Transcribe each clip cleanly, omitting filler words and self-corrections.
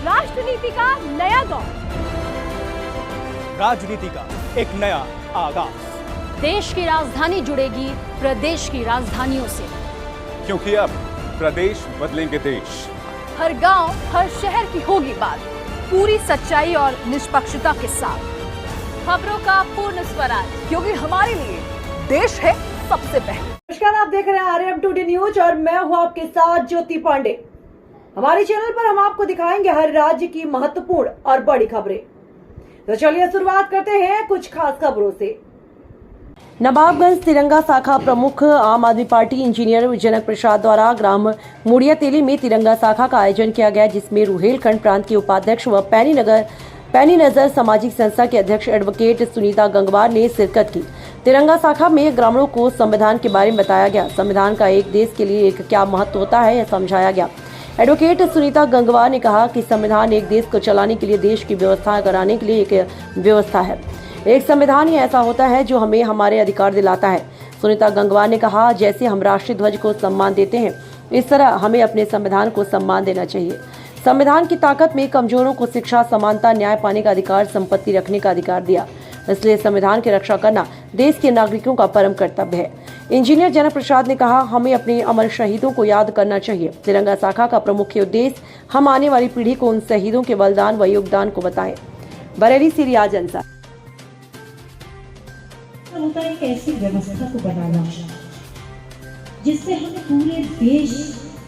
राष्ट्रनीति का नया दौर, राजनीति का एक नया आगाज। देश की राजधानी जुड़ेगी प्रदेश की राजधानियों से, क्योंकि अब प्रदेश बदलेंगे देश। हर गांव, हर शहर की होगी बात, पूरी सच्चाई और निष्पक्षता के साथ। खबरों का पूर्ण स्वराज, क्योंकि हमारे लिए देश है सबसे पहले। नमस्कार, आप देख रहे हैं आरएम टुडे न्यूज और मैं हूं आपके साथ ज्योति पांडे। हमारे चैनल पर हम आपको दिखाएंगे हर राज्य की महत्वपूर्ण और बड़ी खबरें। तो चलिए शुरुआत करते हैं कुछ खास खबरों से। नवाबगंज तिरंगा शाखा प्रमुख आम आदमी पार्टी इंजीनियर जनक प्रसाद द्वारा ग्राम मुड़िया तेली में तिरंगा शाखा का आयोजन किया गया, जिसमें रुहेलखंड प्रांत के उपाध्यक्ष व पैनी नजर सामाजिक संस्था के अध्यक्ष एडवोकेट सुनीता गंगवार ने शिरकत की। तिरंगा शाखा में ग्रामीणों को संविधान के बारे में बताया गया। संविधान का एक देश के लिए एक क्या महत्व होता है, यह समझाया गया। एडवोकेट सुनीता गंगवार ने कहा कि संविधान एक देश को चलाने के लिए, देश की व्यवस्था कराने के लिए एक व्यवस्था है। एक संविधान ही ऐसा होता है जो हमें हमारे अधिकार दिलाता है। सुनीता गंगवार ने कहा, जैसे हम राष्ट्रीय ध्वज को सम्मान देते हैं, इस तरह हमें अपने संविधान को सम्मान देना चाहिए। संविधान की ताकत में कमजोरों को शिक्षा, समानता, न्याय पाने का अधिकार, संपत्ति रखने का अधिकार दिया। इसलिए संविधान की रक्षा करना देश के नागरिकों का परम कर्तव्य है। इंजीनियर जनक प्रसाद ने कहा, हमें अपने अमर शहीदों को याद करना चाहिए। तिरंगा शाखा का प्रमुख उद्देश्य हम आने वाली पीढ़ी को उन शहीदों के बलिदान व योगदान को बताएं। बरेली से रियाज अंसार। होता है एक ऐसी व्यवस्था को बनाना जिससे हम पूरे देश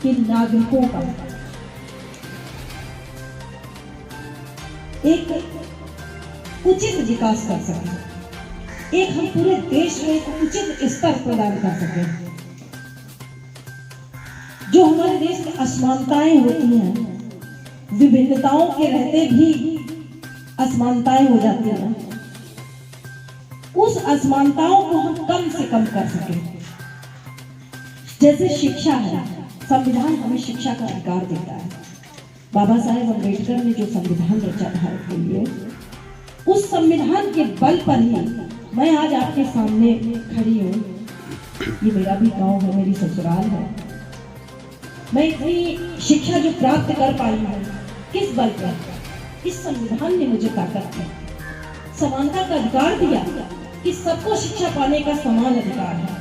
के नागरिकों का एक उचित विकास कर सकें, एक हम पूरे देश में एक उचित स्तर प्रदान कर सकें। जो हमारे देश में असमानताएं होती हैं, विभिन्नताओं के रहते भी असमानताएं हो जाती हैं, उस असमानताओं को हम कम से कम कर सकें। जैसे शिक्षा है, संविधान हमें शिक्षा का अधिकार देता है। बाबा साहेब अम्बेडकर ने जो संविधान रचा भारत के लिए, उस संविधान के बल पर ही मैं आज आपके सामने खड़ी हूँ। ये मेरा भी गांव है, मेरी ससुराल है। मैं इतनी शिक्षा जो प्राप्त कर पाई हूँ, किस बल पर? इस संविधान ने मुझे ताकत दी, समानता का अधिकार दिया कि सबको शिक्षा पाने का समान अधिकार है।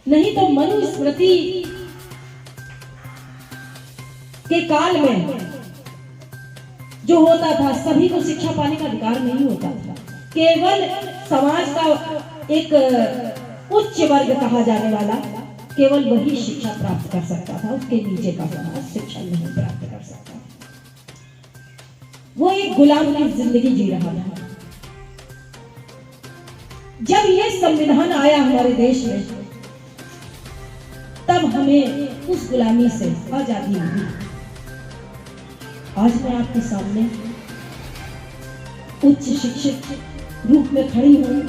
नहीं तो मनुस्मृति के काल में जो होता था, सभी को शिक्षा पाने का अधिकार नहीं होता था। केवल समाज का एक उच्च वर्ग कहा जाने वाला केवल वही शिक्षा प्राप्त कर सकता था। उसके नीचे का समाज शिक्षा नहीं प्राप्त कर सकता। वो एक गुलाम की जिंदगी जी रहा था। जब ये संविधान आया हमारे देश में, तब हमें उस गुलामी से आजादी मिली। आज मैं आपके सामने उच्च शिक्षित रूप में खड़ी हूं,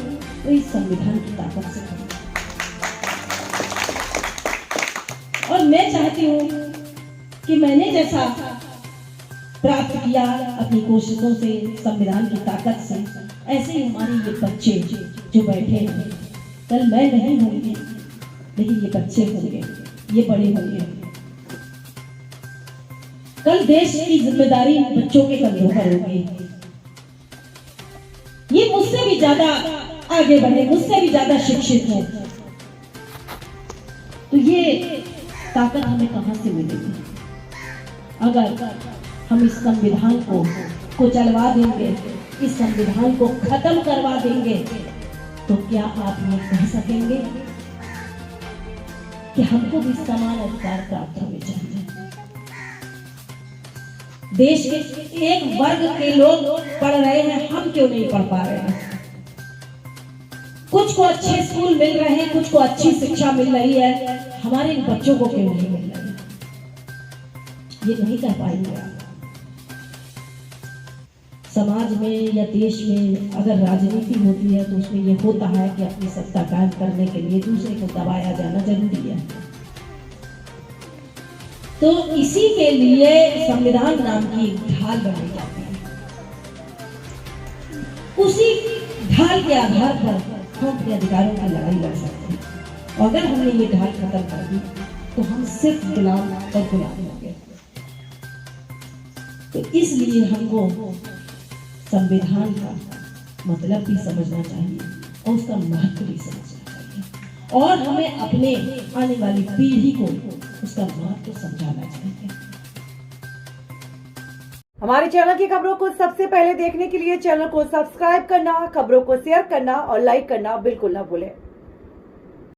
तो इस संविधान की ताकत से खड़ी। और मैं चाहती हूं कि मैंने जैसा प्राप्त किया अपनी कोशिशों से, संविधान की ताकत से, ऐसे ही हमारे ये बच्चे जो बैठे हैं, कल मैं नहीं होंगी, लेकिन ये बच्चे होंगे, ये बड़े होंगे। कल देश की जिम्मेदारी बच्चों के कंधों पर होगी। ये मुझसे भी ज्यादा आगे बढ़े, मुझसे भी ज्यादा शिक्षित हो, तो ये ताकत हमें कहां से मिलेगी? अगर हम इस संविधान को कुचलवा देंगे, इस संविधान को खत्म करवा देंगे, तो क्या आप ये कह सकेंगे कि हमको भी समान अधिकार प्राप्त होने चाहिए? देश के एक वर्ग के लोग पढ़ रहे हैं, हम क्यों नहीं पढ़ पा रहे हैं? कुछ को अच्छे स्कूल मिल रहे हैं, कुछ को अच्छी शिक्षा मिल रही है, हमारे इन बच्चों को क्यों नहीं मिल रही? ये नहीं कह पाएंगे। समाज में या देश में अगर राजनीति होती है, तो उसमें यह होता है कि अपनी सत्ता कायम करने के लिए दूसरे को दबाया जाना जरूरी है। तो इसी के लिए संविधान नाम की ढाल बनाई जाती है। उसी ढाल के आधार पर हम अपने अधिकारों की लड़ाई लड़ सकते हैं। अगर हमने ये ढाल खत्म कर दी, तो हम सिर्फ गुलाम और गुलाम होंगे। तो इसलिए हमको संविधान का मतलब भी समझना चाहिए और उसका महत्व भी समझना चाहिए और हमें अपने आने वाली पीढ़ी को उसका महत्व समझाना चाहिए। हमारे चैनल की खबरों को सबसे पहले देखने के लिए चैनल को सब्सक्राइब करना, खबरों को शेयर करना और लाइक करना बिल्कुल ना भूलें।